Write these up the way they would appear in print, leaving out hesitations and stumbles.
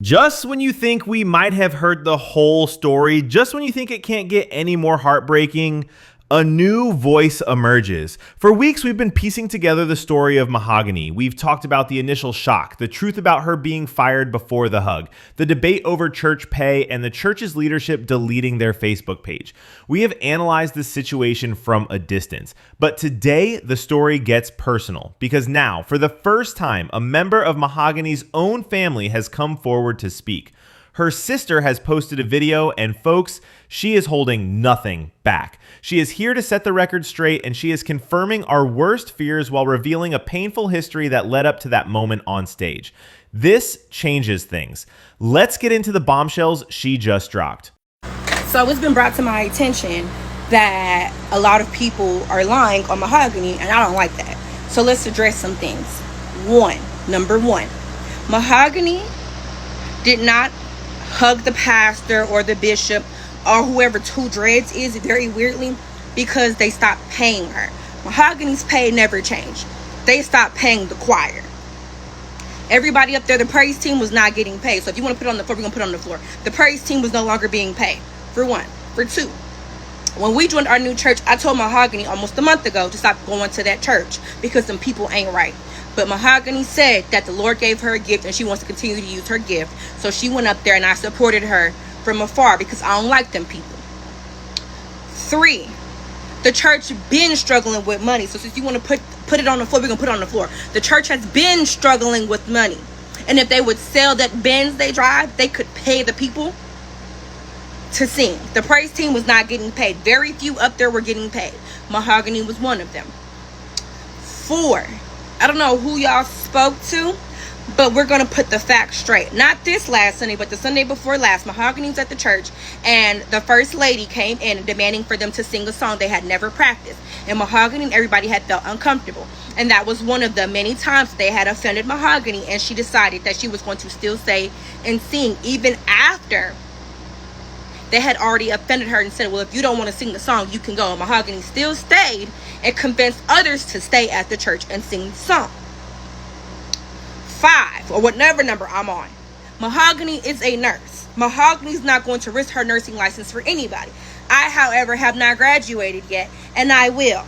Just when you think we might have heard the whole story, just when you think it can't get any more heartbreaking, a new voice emerges. For weeks, we've been piecing together the story of Mahogany. We've talked about the initial shock, the truth about her being fired before the hug, the debate over church pay, and the church's leadership deleting their Facebook page. We have analyzed this situation from a distance. But today, the story gets personal, because now, for the first time, a member of Mahogany's own family has come forward to speak. Her sister has posted a video, and folks, she is holding nothing back. She is here to set the record straight, and she is confirming our worst fears while revealing a painful history that led up to that moment on stage. This changes things. Let's get into the bombshells she just dropped. So it's been brought to my attention that a lot of people are lying on Mahogany, and I don't like that. So let's address some things. Number one, Mahogany did not hug the pastor or the bishop or whoever Two Dreads is, very weirdly, because they stopped paying her. Mahogany's pay never changed. They stopped paying the choir. Everybody up there, the praise team was not getting paid. So if you want to put it on the floor, we're going to put it on the floor. The praise team was no longer being paid, for one. For two, when we joined our new church, I told Mahogany almost a month ago to stop going to that church because some people ain't right. But Mahogany said that the Lord gave her a gift and she wants to continue to use her gift. So she went up there and I supported her from afar because I don't like them people. 3, the church been struggling with money. So since you want to put it on the floor, we're going to put it on the floor. The church has been struggling with money. And if they would sell that Benz they drive, they could pay the people to sing. The praise team was not getting paid. Very few up there were getting paid. Mahogany was one of them. 4, I don't know who y'all spoke to, but we're going to put the facts straight. Not this last Sunday, but the Sunday before last. Mahogany was at the church, and the first lady came in demanding for them to sing a song they had never practiced. And Mahogany and everybody had felt uncomfortable. And that was one of the many times they had offended Mahogany, and she decided that she was going to still stay and sing, even after they had already offended her and said, well, if you don't want to sing the song, you can go. And Mahogany still stayed and convinced others to stay at the church and sing the song. 5, or whatever number I'm on. Mahogany is a nurse. Mahogany's not going to risk her nursing license for anybody. I, however, have not graduated yet, and I will.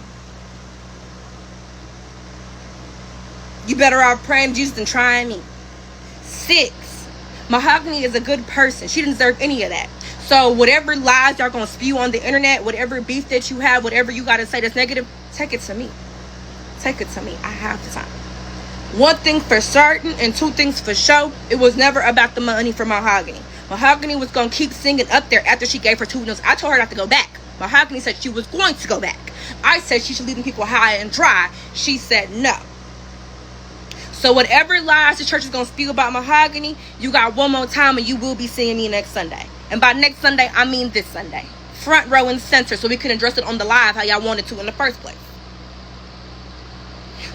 You better off praying Jesus than trying me. 6, Mahogany is a good person. She didn't deserve any of that. So whatever lies y'all gonna spew on the internet, whatever beef that you have, whatever you gotta say that's negative, take it to me. Take it to me. I have the time. 1 thing for certain and 2 things for sure, it was never about the money for Mahogany. Mahogany was gonna keep singing up there after she gave her 2 notes. I told her not to go back. Mahogany said she was going to go back. I said she should leave them people high and dry. She said no. So whatever lies the church is gonna spew about Mahogany, you got one more time and you will be seeing me next Sunday. And by next Sunday, I mean this Sunday. Front row and center, so we can address it on the live how y'all wanted to in the first place.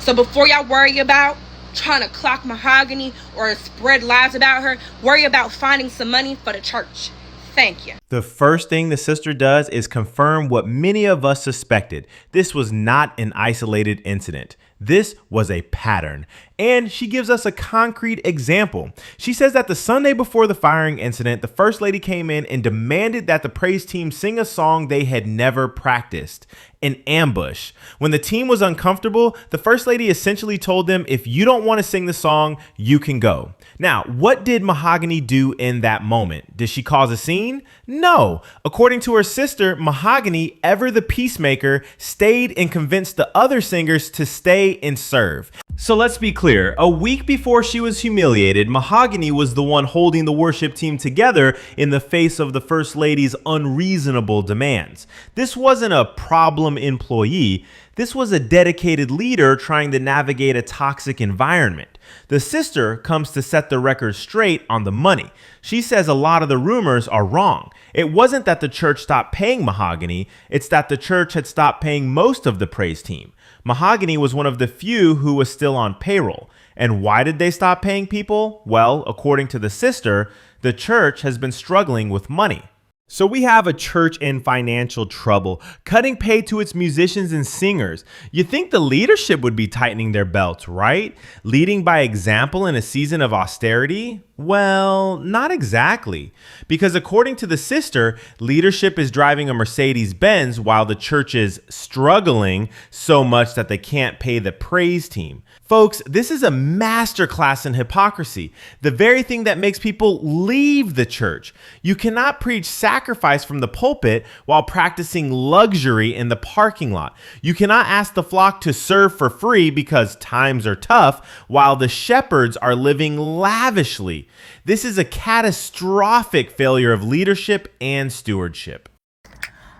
So before y'all worry about trying to clock Mahogany or spread lies about her, worry about finding some money for the church. Thank you. The first thing the sister does is confirm what many of us suspected. This was not an isolated incident. This was a pattern. And she gives us a concrete example. She says that the Sunday before the firing incident, the first lady came in and demanded that the praise team sing a song they had never practiced. An ambush. When the team was uncomfortable, the first lady essentially told them, if you don't want to sing the song, you can go. Now, what did Mahogany do in that moment? Did she cause a scene? No. According to her sister, Mahogany, ever the peacemaker, stayed and convinced the other singers to stay and serve. So let's be clear, a week before she was humiliated, Mahogany was the one holding the worship team together in the face of the First Lady's unreasonable demands. This wasn't a problem employee, this was a dedicated leader trying to navigate a toxic environment. The sister comes to set the record straight on the money. She says a lot of the rumors are wrong. It wasn't that the church stopped paying Mahogany, it's that the church had stopped paying most of the praise team. Mahogany was one of the few who was still on payroll. And why did they stop paying people? Well, according to the sister, the church has been struggling with money. So we have a church in financial trouble, cutting pay to its musicians and singers. You think the leadership would be tightening their belts, right? Leading by example in a season of austerity? Well, not exactly. Because according to the sister, leadership is driving a Mercedes Benz while the church is struggling so much that they can't pay the praise team. Folks, this is a masterclass in hypocrisy, the very thing that makes people leave the church. You cannot preach sacrifice from the pulpit while practicing luxury in the parking lot. You cannot ask the flock to serve for free because times are tough while the shepherds are living lavishly. This is a catastrophic failure of leadership and stewardship.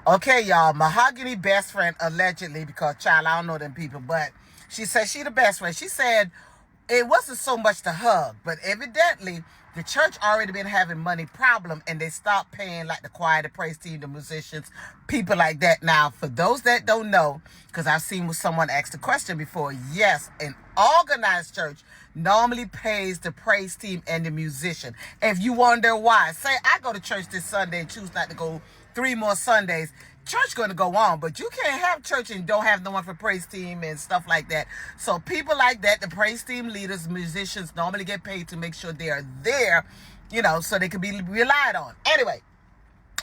Okay, y'all, Mahogany best friend, allegedly, because, child, I don't know them people, but she said she the best friend. She said it wasn't so much the hug, but evidently the church already been having money problem, and they stopped paying like the choir, the praise team, the musicians, people like that. Now, for those that don't know, because I've seen someone ask the question before, yes, an organized church normally pays the praise team and the musician. If you wonder why, say I go to church this Sunday and choose not to go 3 more Sundays, church going to go on, but you can't have church and don't have no one for praise team and stuff like that. So people like that, the praise team leaders, musicians, normally get paid to make sure they are there, so they can be relied on. Anyway,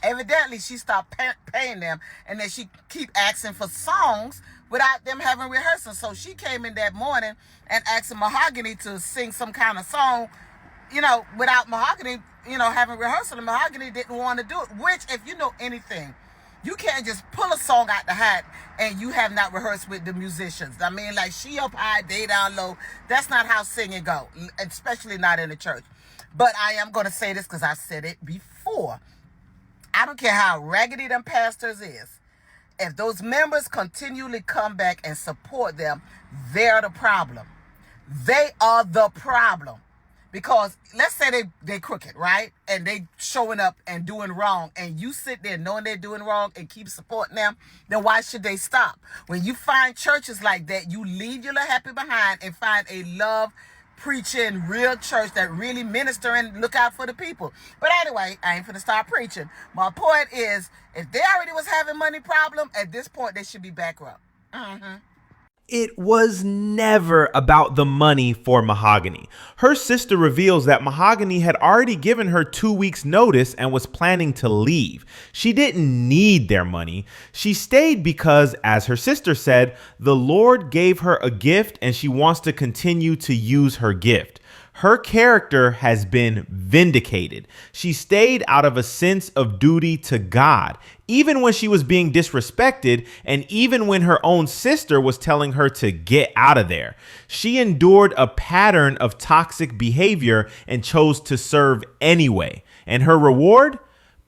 evidently she stopped paying them, and then she keep asking for songs without them having rehearsal. So she came in that morning and asked Mahogany to sing some kind of song, without Mahogany, having rehearsal. And Mahogany didn't want to do it, which, if you know anything, you can't just pull a song out the hat and you have not rehearsed with the musicians. I mean, like, she up high, they down low. That's not how singing go, especially not in the church. But I am going to say this because I've said it before. I don't care how raggedy them pastors is. If those members continually come back and support them, they're the problem. They are the problem. Because let's say they crooked, right? And they showing up and doing wrong, and you sit there knowing they're doing wrong and keep supporting them, then why should they stop? When you find churches like that, you leave your little happy behind and find a love preaching real church that really minister and look out for the people. But anyway, I ain't finna start preaching. My point is, if they already was having money problem, at this point they should be bankrupt. It was never about the money for Mahogany. Her sister reveals that Mahogany had already given her 2 weeks notice and was planning to leave. She didn't need their money. She stayed because, as her sister said, the Lord gave her a gift and she wants to continue to use her gift. Her character has been vindicated. She stayed out of a sense of duty to God, even when she was being disrespected, and even when her own sister was telling her to get out of there. She endured a pattern of toxic behavior and chose to serve anyway. And her reward?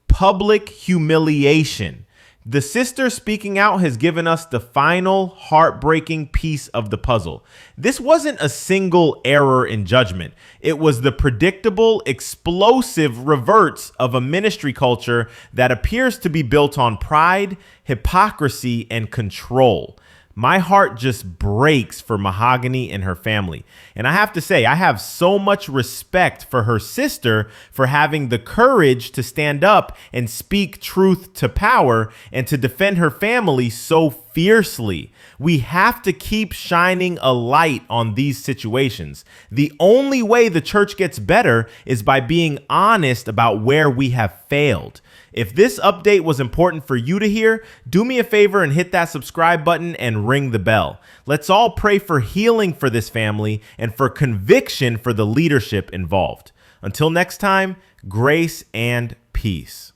Public humiliation. The sister speaking out has given us the final heartbreaking piece of the puzzle. This wasn't a single error in judgment. It was the predictable, explosive reverts of a ministry culture that appears to be built on pride, hypocrisy, and control. My heart just breaks for Mahogany and her family. And I have to say, I have so much respect for her sister for having the courage to stand up and speak truth to power and to defend her family so fiercely. We have to keep shining a light on these situations. The only way the church gets better is by being honest about where we have failed. If this update was important for you to hear, do me a favor and hit that subscribe button and ring the bell. Let's all pray for healing for this family and for conviction for the leadership involved. Until next time, grace and peace.